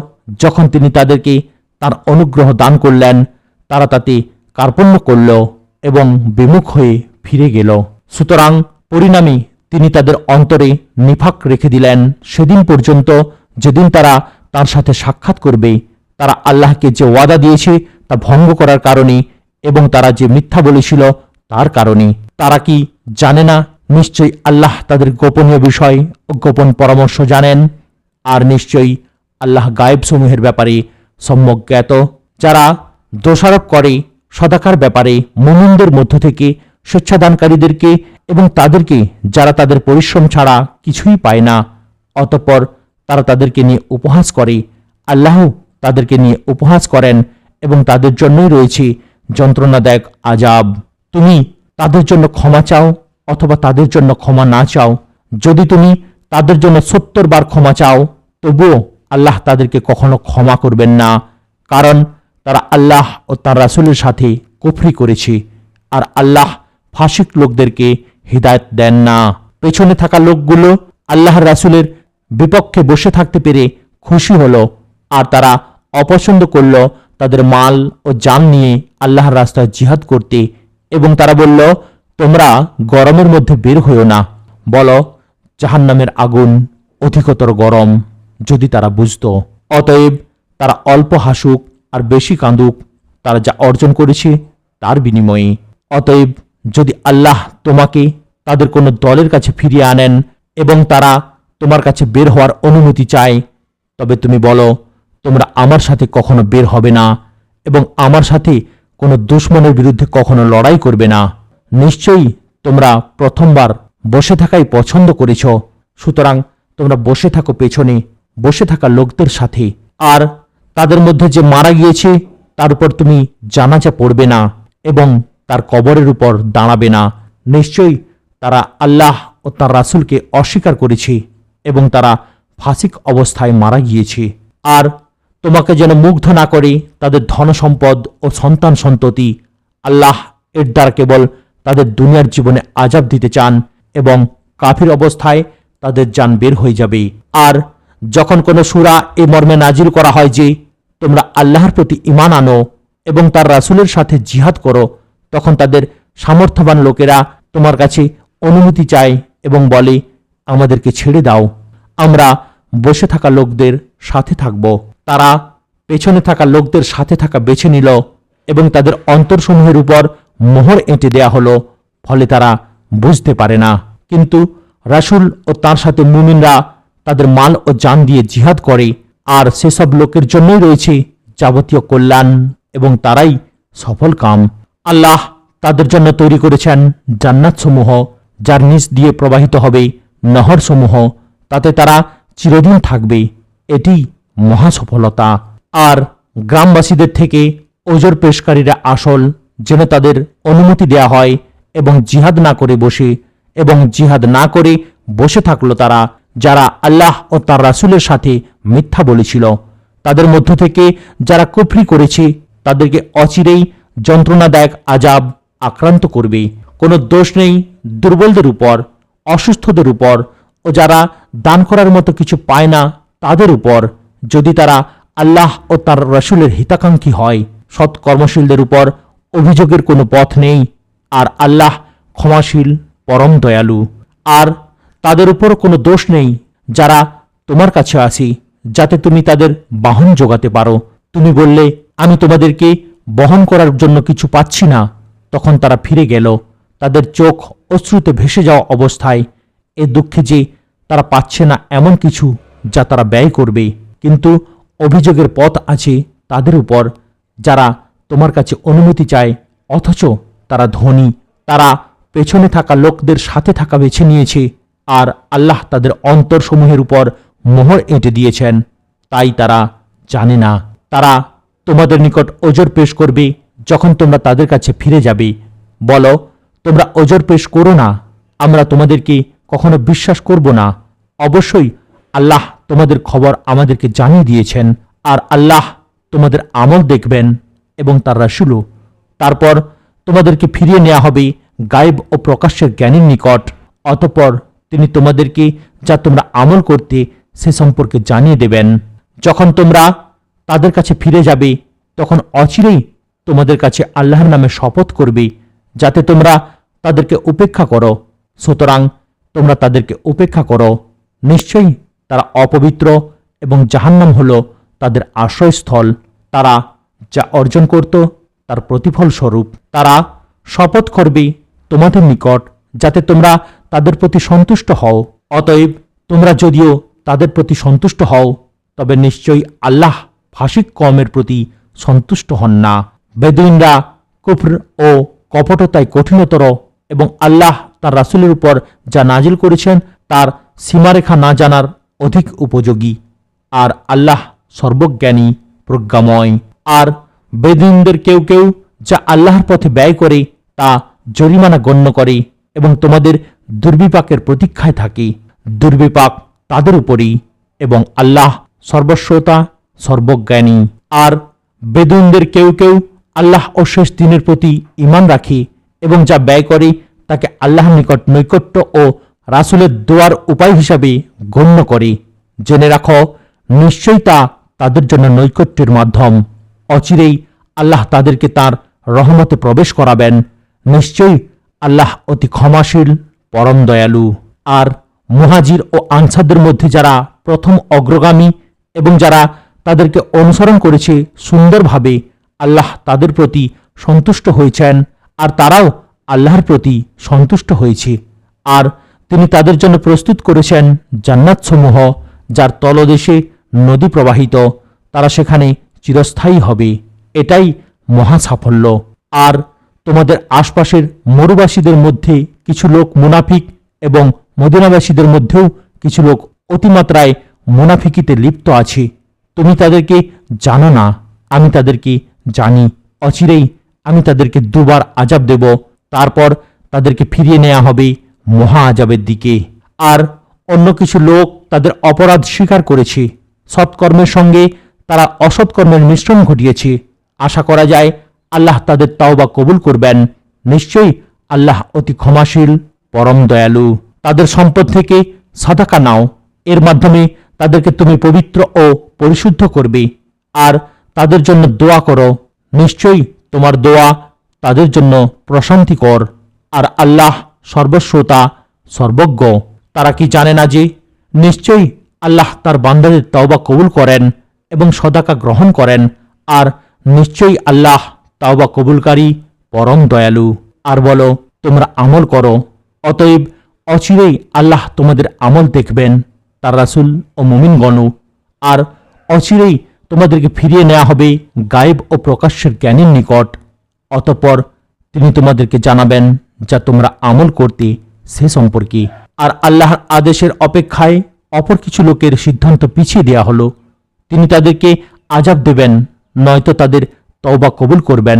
যখন তিনি তাদেরকে তার অনুগ্রহ দান করলেন, তারা তাতে কার্পণ্য করল এবং বিমুখ হয়ে ফিরে গেল। সুতরাং পরিণামে তিনি তাদের অন্তরে নিফাক রেখে দিলেন সেদিন পর্যন্ত যেদিন তারা তার সাথে সাক্ষাৎ করবে। তারা আল্লাহকে যে ওয়াদা দিয়েছে তা ভঙ্গ করার কারণে এবং তারা যে মিথ্যা বলেছিল তার কারণে। তারা কি জানে না নিশ্চয়ই আল্লাহ তাদের গোপনীয় বিষয় ও গোপন পরামর্শ জানেন। আর নিশ্চয়ই আল্লাহ গায়েব সমূহের ব্যাপারে সম্যক জ্ঞাত। যারা দোষারোপ করে সদাকার ব্যাপারে মুমিনদের মধ্য থেকে স্বেচ্ছাদানকারীদেরকে এবং তাদেরকে যারা তাদের পরিশ্রম ছাড়া কিছুই পায় না, অতঃপর তারা তাদেরকে নিয়ে উপহাস করে, আল্লাহ তাদেরকে নিয়ে উপহাস করেন এবং তাদের জন্যই রয়েছে যন্ত্রণাদায়ক আযাব। তুমি তাদের জন্য ক্ষমা চাও অথবা তাদের জন্য ক্ষমা না চাও। যদি তুমি তাদের জন্য 70 বার ক্ষমা চাও তবুও আল্লাহ তাদেরকে কখনো ক্ষমা করবেন না, কারণ তারা আল্লাহ ও তার রাসূলের সাথে কুফরি করেছে। আর আল্লাহ ফাসিক লোকদেরকে হিদায়াত দেন না। পেছনে থাকা লোকগুলো আল্লাহর রাসূলের বিপক্ষে বসে থাকতে পেরে খুশি হলো, আর তারা অপছন্দ করল তাদের মাল ও জান নিয়ে আল্লাহর রাস্তায় জিহাদ করতে, এবং তারা বলল, তোমরা গরমের মধ্যে বের হইও না, বলো জাহান্নামের আগুন অধিকতর গরম। যদি তারা বুঝত। অতএব তারা অল্প হাসুক আর বেশি কাঁদুক, তারা যা অর্জন করেছে তার বিনিময়ে। অতএব যদি আল্লাহ তোমাকে তাদের কোনো দলের কাছে ফিরিয়ে আনেন এবং তারা তোমার কাছে বের হওয়ার অনুমতি চায়, তবে তুমি বলো, তোমরা আমার সাথে কখনো বের হবে না এবং আমার সাথে কোনো দুশমনের বিরুদ্ধে কখনো লড়াই করবে না। নিশ্চয়ই তোমরা প্রথমবার বসে থাকাই পছন্দ করেছ, সুতরাং তোমরা বসে থাকো পেছনে বসে থাকা লোকদের সাথে। আর তাদের মধ্যে যে মারা গিয়েছে তার উপর তুমি জানাজা পড়বে না এবং তার কবরের উপর দাঁড়াবে না। নিশ্চয়ই তারা আল্লাহ ও তার রাসূলকে অস্বীকার করেছে এবং তারা ফাসিক অবস্থায় মারা গিয়েছে। আর তোমাকে যেন মুগ্ধ না করে তাদের ধনসম্পদ ও সন্তান সন্ততি। আল্লাহ এর দ্বারা কেবল তাদের দুনিয়ার জীবনে আযাব দিতে চান এবং কাফির অবস্থায় তাদের জান বের হয়ে যাবে। আর যখন কোনো সূরা এ মর্মে নাজিল করা হয় যে তোমরা আল্লাহর প্রতি ঈমান আনো এবং তার রাসূলের সাথে জিহাদ করো, তখন তাদের সামর্থ্যবান লোকেরা তোমার কাছে অনুমতি চায় এবং বলে, আমাদেরকে ছেড়ে দাও, আমরা বসে থাকা লোকদের সাথে থাকব। তারা পেছনে থাকা লোকদের সাথে থাকা বেছে নিল এবং তাদের অন্তরসমূহের উপর মোহর এঁটে দেয়া হলো, ফলে তারা বুঝতে পারে না। কিন্তু রাসূল ও তার সাথে মুমিনরা তাদের মাল ও জান দিয়ে জিহাদ করে, আর সেসব লোকের জন্যই রয়েছে যাবতীয় কল্যাণ এবং তারাই সফল কাম। আল্লাহ তাদের জন্য তৈরি করেছেন জান্নাতসমূহ, যার নিচ দিয়ে প্রবাহিত হবে নহরসমূহ, তাতে তারা চিরদিন থাকবে। এটি মহা সফলতা। আর গ্রামবাসীদের থেকে ওজর পেশকারীরা আসল, যেন তাদের অনুমতি দেয়া হয় এবং জিহাদ না করে বসে থাকলো তারা, যারা আল্লাহ ও তার রাসূলের সাথে মিথ্যা বলেছিল। তাদের মধ্য থেকে যারা কুফরি করেছে তাদেরকে অচিরেই যন্ত্রণাদায়ক আযাব আক্রান্ত করবে। কোনো দোষ নেই দুর্বলদের উপর, অসুস্থদের উপর ও যারা দান করার মতো কিছু পায় না তাদের উপর, যদি তারা আল্লাহ ও তার রাসূলের হিতাকাঙ্ক্ষী হয়। সৎ কর্মশীলদের উপর অভিযোগের কোনো পথ নেই, আর আল্লাহ ক্ষমাশীল পরম দয়ালু। আর তাদের উপর কোনো দোষ নেই যারা তোমার কাছে আসে যাতে তুমি তাদের বাহন জোগাতে পারো। তুমি বললে, আমি তোমাদেরকে বহন করার জন্য কিছু পাচ্ছি না, তখন তারা ফিরে গেল তাদের চোখ অশ্রুতে ভেসে যাওয়া অবস্থায়, এ দুঃখে যে তারা পাচ্ছে না এমন কিছু যা তারা ব্যয় করবে। কিন্তু অভিযোগের পথ আছে তাদের উপর যারা তোমার কাছে অনুমতি চায়, অথচ তারা ধনী। তারা পেছনে থাকা লোকদের সাথে থাকা বেছে নিয়েছে, আর আল্লাহ তাদের অন্তরসমূহের উপর মোহর এঁটে দিয়েছেন, তাই তারা জানে না। তারা তোমাদের নিকট ওজর পেশ করবে যখন তোমরা তাদের কাছে ফিরে যাবে। বলো, তোমরা ওজর পেশ করো না, আমরা তোমাদেরকে কখনো বিশ্বাস করব না। অবশ্যই আল্লাহ তোমাদের খবর আমাদেরকে জানিয়ে দিয়েছেন, আর আল্লাহ তোমাদের আমল দেখবেন এবং তার রাসূলও। তারপর তোমাদেরকে ফিরিয়ে নেওয়া হবে গায়েব ও প্রকাশ্যের জ্ঞানীর নিকট। অতঃপর তিনি তোমাদেরকে যা তোমরা আমল করতে সে সম্পর্কে জানিয়ে দেবেন। যখন তোমরা তাদের কাছে ফিরে যাবে তখন অচিরেই তোমাদের কাছে আল্লাহর নামে শপথ করবে যাতে তোমরা তাদেরকে উপেক্ষা করো। সুতরাং তোমরা তাদেরকে উপেক্ষা করো। নিশ্চয়ই তারা অপবিত্র এবং জাহান্নাম হলো তাদের আশ্রয়স্থল। তারা যা অর্জন করত তার প্রতিফল স্বরূপ তারা শপথ করবে তোমাদের নিকট যাতে তোমরা তাদের প্রতি সন্তুষ্ট হও। অতএব তোমরা যদিও তাদের প্রতি সন্তুষ্ট হও, তবে নিশ্চয়ই আল্লাহ ফাসিক কওমের প্রতি সন্তুষ্ট হন না। বেদুইনরা কুফর ও কপটতায় কঠিনতর এবং আল্লাহ তার রাসূলের উপর যা নাজিল করেছেন তার সীমারেখা না জানার অধিক উপযোগী। আর আল্লাহ সর্বজ্ঞানী প্রজ্ঞাময়। আর বেদুইনদের কেউ কেউ যা আল্লাহর পথে ব্যয় করে তা জরিমানা গণ্য করে এবং তোমাদের দুর্বিপাকের প্রতীক্ষায় থাকে। দুর্বিপাক তাদের উপরই এবং আল্লাহ সর্বশ্রোতা সর্বজ্ঞানী। আর বেদুইনদের কেউ কেউ আল্লাহ ও শেষ দিনের প্রতি ঈমান রাখে এবং যা ব্যয় করে তাকে আল্লাহর নিকট নৈকট্য ও রাসূলের দোয়ার উপায় হিসাবে গণ্য করে। জেনে রাখো, নিশ্চয়ই তা তাদের জন্য নৈকট্যের মাধ্যম। অচিরেই আল্লাহ তাদেরকে তার রহমতে প্রবেশ করাবেন। নিশ্চয়ই আল্লাহ অতি ক্ষমাশীল, পরম দয়ালু। আর মুহাজির ও আনসারদের মধ্যে যারা প্রথম অগ্রগামী এবং যারা তাদেরকে অনুসরণ করেছে সুন্দরভাবে, আল্লাহ তাদের প্রতি সন্তুষ্ট হয়েছেন আর তারাও আল্লাহর প্রতি সন্তুষ্ট হয়েছে। আর তিনি তাদের জন্য প্রস্তুত করেছেন জান্নাতসমূহ, যার তলদেশে নদী প্রবাহিত। তারা সেখানে চিরস্থায়ী হবে। এটাই মহা সাফল্য। আর তোমাদের আশপাশের মরুবাসীদের মধ্যে কিছু লোক মুনাফিক এবং মদিনাবাসীদের মধ্যেও কিছু লোক অতিমাত্রায় মুনাফিকিতে লিপ্ত আছে। তুমি তাদেরকে জানো না, আমি তাদেরকে জানি। অচিরেই আমি তাদেরকে দুবার আযাব দেব, তারপর তাদেরকে ফিরিয়ে নেওয়া হবে মহা আযাবের দিকে। আর অন্য কিছু লোক তাদের অপরাধ স্বীকার করেছে, সৎকর্মের সঙ্গে তারা অসৎকর্মের মিশ্রণ ঘটিয়েছে। আশা করা যায় আল্লাহ তাদের তাওবা কবুল করবেন। নিশ্চয়ই আল্লাহ অতি ক্ষমাশীল, পরম দয়ালু। তাদের সম্পদ থেকে সাদাকা নাও, এর মাধ্যমে তাদেরকে তুমি পবিত্র ও পরিশুদ্ধ করবে। আর তাদের জন্য দোয়া করো, নিশ্চয়ই তোমার দোয়া তাদের জন্য প্রশান্তিকর। আর আল্লাহ সর্বশ্রোতা সর্বজ্ঞ। তারা কি জানে না যে নিশ্চয়ই আল্লাহ তার বান্দাদের তাওবা কবুল করেন এবং সদাকা গ্রহণ করেন। আর নিশ্চয়ই আল্লাহ তাওবা কবুলকারী, পরম দয়ালু। আর বলো, তোমরা আমল করো, অতএব অচিরেই আল্লাহ তোমাদের আমল দেখবেন, তার রাসূল ও মুমিনগণও। আর অচিরেই তোমাদেরকে ফিরিয়ে নেওয়া হবে গায়েব ও প্রকাশ্যের জ্ঞানীর নিকট। অতঃপর তিনি তোমাদেরকে জানাবেন যা তোমরা আমল করতে সে সম্পর্কে। আর আল্লাহর আদেশের অপেক্ষায় অপর কিছু লোকের সিদ্ধান্ত পিছিয়ে দেওয়া হলো। তিনি তাদেরকে আযাব দেবেন, নয়তো তাদের তওবা কবুল করবেন।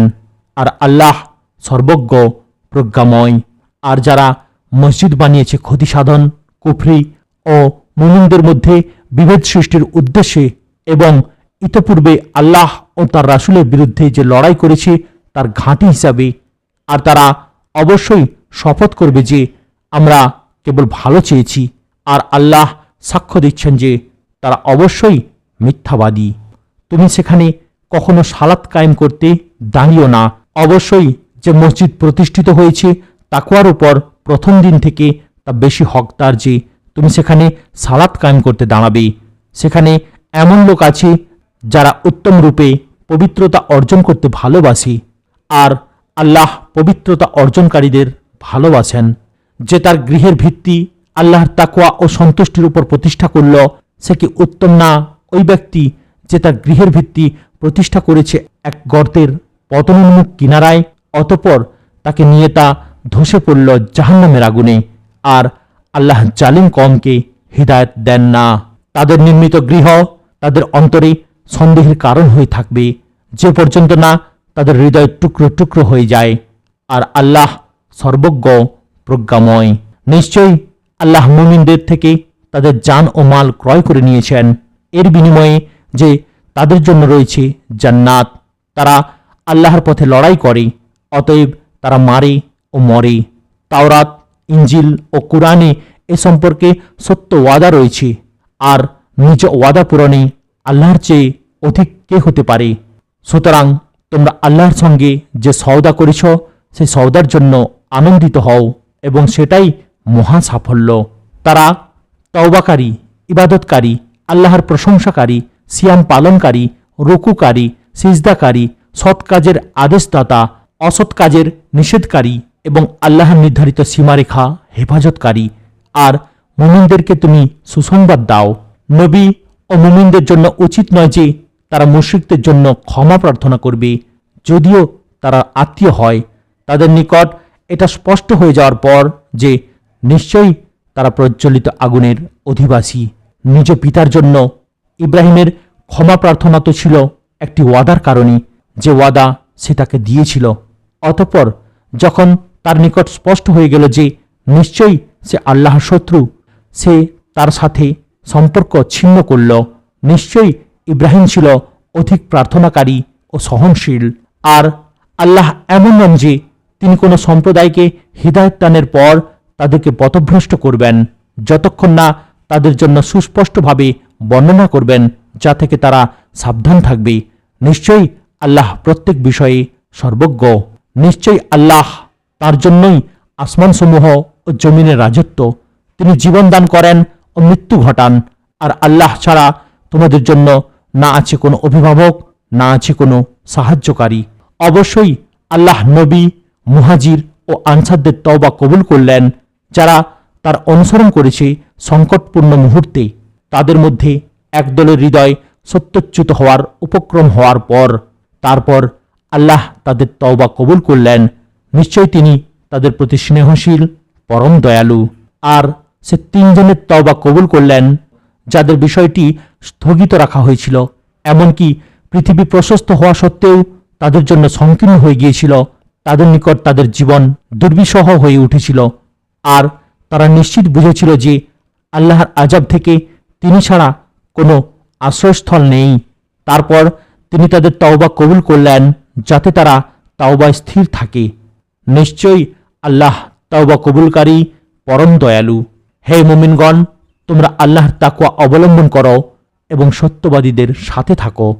আর আল্লাহ সর্বজ্ঞ, প্রজ্ঞাময়। আর যারা মসজিদ বানিয়েছে ক্ষতি সাধন, কুফরি ও মুমিনদের মধ্যে বিভেদ সৃষ্টির উদ্দেশ্যে এবং ইতপূর্বে আল্লাহ ও তার রাসূলের বিরুদ্ধে যে লড়াই করেছে তার ঘাঁটি হিসাবে, আর তারা অবশ্যই শপথ করবে যে আমরা কেবল ভালো চেয়েছি, আর আল্লাহ সাক্ষ্য দিচ্ছেন যে তারা অবশ্যই মিথ্যাবাদী। তুমি সেখানে কখনো সালাত কায়েম করতে দাঁড়িও না। অবশ্যই যে মসজিদ প্রতিষ্ঠিত হয়েছে তাকওয়ার উপর প্রথম দিন থেকে, তা বেশি হকদার যে তুমি সেখানে সালাত কায়েম করতে দাঁড়াবে। সেখানে এমন লোক আছে যারা উত্তম রূপে পবিত্রতা অর্জন করতে ভালোবাসে, আর আল্লাহ পবিত্রতা অর্জনকারীদের ভালোবাসেন। যে তার গৃহের ভিত্তি আল্লাহর তাকওয়া ও সন্তুষ্টির উপর প্রতিষ্ঠা করল, সে কি উত্তম না ওই ব্যক্তি যে তার গৃহের ভিত্তি প্রতিষ্ঠা করেছে এক গর্তের পতনোন্মুখ কিনারায়, অতঃপর তাকে নিয়ে তা ধসে পড়ল জাহান্নামের আগুনে। আর আল্লাহ জালিম কওমকে হিদায়াত দেন না। তাদের নির্মিত গৃহ তাদের অন্তরে সন্দেহের কারণ হয়ে থাকবে, যে পর্যন্ত না তাদের হৃদয় টুকরো টুকরো হয়ে যায়। আর আল্লাহ সর্বজ্ঞ, প্রজ্ঞাময়। নিশ্চয়ই আল্লাহ মুমিনদের থেকে তাদের জান ও মাল ক্রয় করে নিয়েছেন, এর বিনিময়ে যে তাদের জন্য রয়েছে জান্নাত। তারা আল্লাহর পথে লড়াই করে, অতএব তারা মারে ও মরে। তাওরাত, ইঞ্জিল ও কুরআনে এ সম্পর্কে সত্য ওয়াদা রয়েছে। আর নিজ ওয়াদা পূরণে আল্লাহর চেয়ে অধিক কে হতে পারে? সুতরাং তোমরা আল্লাহর সঙ্গে যে সওদা করেছ সেই সওদার জন্য আনন্দিত হও এবং সেটাই মহা সাফল্য। তারা তওবাকারী, ইবাদতকারী, আল্লাহর প্রশংসাকারী, সিয়াম পালনকারী, রুকুকারী, সিজদাকারী, সৎ কাজের আদেশদাতা, অসৎ কাজের নিষেধকারী এবং আল্লাহর নির্ধারিত সীমারেখা হেফাজতকারী। আর মুমিনদেরকে তুমি সুসংবাদ দাও। নবী ও মুমিনদের জন্য উচিত নয় যে তারা মুশরিকদের জন্য ক্ষমা প্রার্থনা করবে, যদিও তারা আত্মীয় হয়। তাদের নিকট এটা স্পষ্ট হয়ে যাওয়ার পর যে নিশ্চয়ই তারা প্রজ্বলিত আগুনের অধিবাসী। নিজ পিতার জন্য ইব্রাহিমের ক্ষমা প্রার্থনা তো ছিল একটি ওয়াদার কারণে, যে ওয়াদা সে তাকে দিয়েছিল। অতঃপর যখন তার নিকট স্পষ্ট হয়ে গেল যে নিশ্চয়ই সে আল্লাহর শত্রু, সে তার সাথে সম্পর্ক ছিন্ন করল। নিশ্চয়ই ইব্রাহিম ছিল অধিক প্রার্থনাকারী ও সহনশীল। আর আল্লাহ এমন নন যে তিনি কোনো সম্প্রদায়কে হিদায়াত দানের পর তাদেরকে পথভ্রষ্ট করবেন, যতক্ষণ না তাদের জন্য সুস্পষ্টভাবে বর্ণনা করবেন, যা থেকে তারা সাবধান থাকবে। নিশ্চয়ই আল্লাহ প্রত্যেক বিষয়ে সর্বজ্ঞ। নিশ্চয়ই আল্লাহ, তার জন্যই আসমানসমূহ ও জমিনের রাজত্ব। তিনি জীবন দান করেন ও মৃত্যু ঘটান। আর আল্লাহ ছাড়া তোমাদের জন্য না আছে কোনো অভিভাবক, না আছে কোনো সাহায্যকারী। অবশ্যই আল্লাহ নবী, মুহাজির ও আনসারদের তওবা কবুল করলেন, যারা তার অনুসরণ করেছে সংকটপূর্ণ মুহূর্তে। তাদের মধ্যে একদলের হৃদয় সত্যচ্যুত হওয়ার উপক্রম হওয়ার পর তারপর আল্লাহ তাদের তওবা কবুল করলেন। নিশ্চয় তিনি তাদের প্রতি স্নেহশীল, পরম দয়ালু। আর সে তিনজনের তওবা কবুল করলেন যাদের বিষয়টি স্থগিত রাখা হয়েছিল, এমনকি পৃথিবী প্রশস্ত হওয়া সত্ত্বেও তাদের জন্য সংকীর্ণ হয়ে গিয়েছিল। তাদের নিকট তাদের জীবন দুর্বিষহ হয়ে উঠেছিল। আর তারা নিশ্চিত বুঝেছিল যে আল্লাহর আযাব থেকে তিনি ছাড়া কোনো আশ্রয়স্থল নেই। তারপর তিনি তাদের তওবা কবুল করলেন যাতে তারা তাওবায় স্থির থাকে। নিশ্চয়ই আল্লাহ তওবা কবুলকারী, পরম দয়ালু। হে মুমিনগণ, তোমরা আল্লাহর তাকওয়া অবলম্বন করো এবং সত্যবাদীদের সাথে থাকো।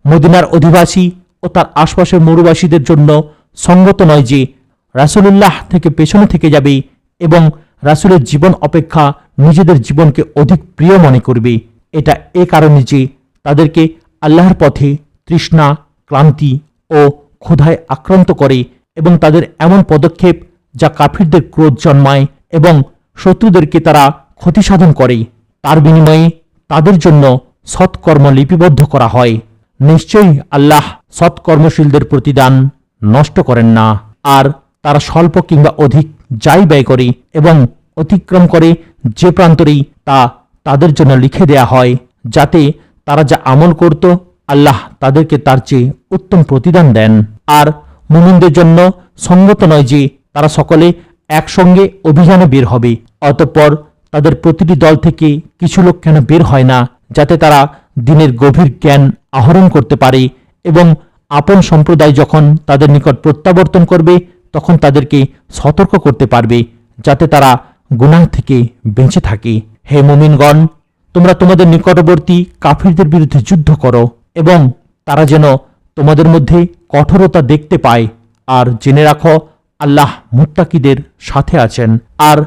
মদিনার অধিবাসী ও তার আশপাশের মরুবাসীদের জন্য সঙ্গত নয় যে রাসূলুল্লাহ থেকে পেছনে থেকে যাবে এবং রাসূলের জীবন অপেক্ষা নিজেদের জীবনকে অধিক প্রিয় মনে করবে। এটা এ কারণে যে তাদেরকে আল্লাহর পথে তৃষ্ণা, ক্লান্তি ও ক্ষুধায় আক্রান্ত করে এবং তাদের এমন পদক্ষেপ যা কাফিরদের ক্রোধ জন্মায় এবং শত্রুদেরকে তারা ক্ষতিসাধন করে, তার বিনিময়ে তাদের জন্য সৎকর্ম লিপিবদ্ধ করা হয়। নিশ্চয়ই আল্লাহ সৎকর্মশীলদের প্রতিদান নষ্ট করেন না। আর তারা স্বল্প কিংবা অধিক যাই ব্যয় করে এবং অতিক্রম করে যে প্রান্তরেই তা তাদের জন্য লিখে দেয়া হয়, যাতে তারা যা আমল করত আল্লাহ তাদেরকে তার চেয়ে উত্তম প্রতিদান দেন। আর মুমিনদের জন্য সঙ্গত নয় যে তারা সকলে একসঙ্গে অভিযানে বের হবে, অতঃপর তাদের প্রতিটি দল থেকে কিছু লোক কেন বের হয় না, যাতে তারা দিনের গভীর জ্ঞান আহরণ করতে পারে এবং আপন সম্প্রদায় যখন তাদের নিকট প্রত্যাবর্তন করবে তখন তাদেরকে সতর্ক করতে পারবে, যাতে তারা গুনাহ থেকে বেঁচে থাকে। হে মুমিনগণ, তোমরা তোমাদের নিকটবর্তী কাফিরদের বিরুদ্ধে যুদ্ধ করো এবং তারা যেন তোমাদের মধ্যে কঠোরতা দেখতে পায়। আর জেনে রাখো, আল্লাহ মুত্তাকিদের সাথে আছেন। আর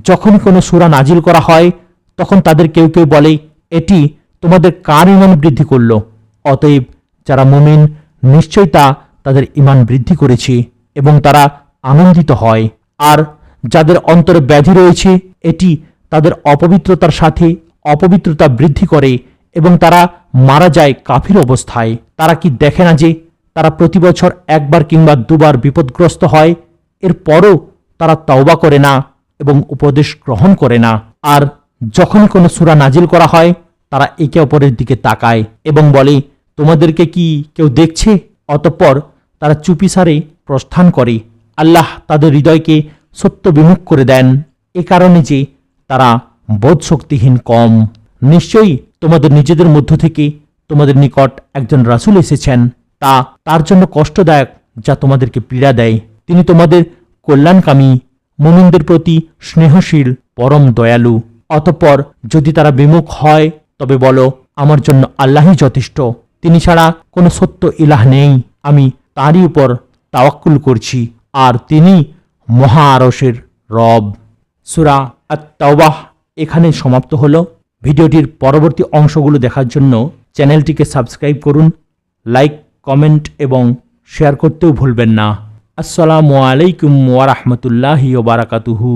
যখন কোনো সূরা নাজিল করা হয় তখন তাদের কেউ কেউ বলে, এটি তোমাদের কার ঈমান বৃদ্ধি করল? অতএব যারা মুমিন, নিশ্চয় তা তাদের ঈমান বৃদ্ধি করেছে এবং তারা আনন্দিত হয়। আর যাদের অন্তরে ব্যাধি রয়েছে, এটি তাদের অপবিত্রতার সাথে অপবিত্রতা বৃদ্ধি করে এবং তারা মারা যায় কাফির অবস্থায়। তারা কি দেখে না যে তারা প্রতি বছর একবার কিংবা দুবার বিপদগ্রস্ত হয়, এরপরও তারা তওবা করে না এবং উপদেশ গ্রহণ করে না। আর যখনই কোনো সূরা নাজিল করা হয় তারা একে অপরের দিকে তাকায় এবং বলে, তোমাদেরকে কি কেউ দেখছে? অতঃপর তারা চুপিসারে প্রস্থান করে। আল্লাহ তাদের হৃদয়কে সত্য বিমুখ করে দেন, এ কারণে যে তারা বোধশক্তিহীন কম। নিশ্চয়ই তোমাদের নিজেদের মধ্য থেকে তোমাদের নিকট একজন রাসূল এসেছেন, তা তার জন্য কষ্টদায়ক যা তোমাদেরকে পীড়া দেয়। তিনি তোমাদের কল্যাণকামী, মুমিনদের প্রতি স্নেহশীল, পরম দয়ালু। অতঃপর যদি তারা বিমুখ হয় তবে বলো, আমার জন্য আল্লাহই যথেষ্ট, তিনি ছাড়া কোনো সত্য ইলাহ নেই, আমি তারই উপর তাওয়াক্কুল করছি, আর তিনি মহা আরশের রব। সূরা আত-তাওবাহ এখানে সমাপ্ত হলো। ভিডিওটির পরবর্তী অংশগুলো দেখার জন্য চ্যানেলটিকে সাবস্ক্রাইব করুন, লাইক, কমেন্ট এবং শেয়ার করতেও ভুলবেন না। আসসালামু আলাইকুম ওয়া রাহমাতুল্লাহি ওয়া বারাকাতুহু।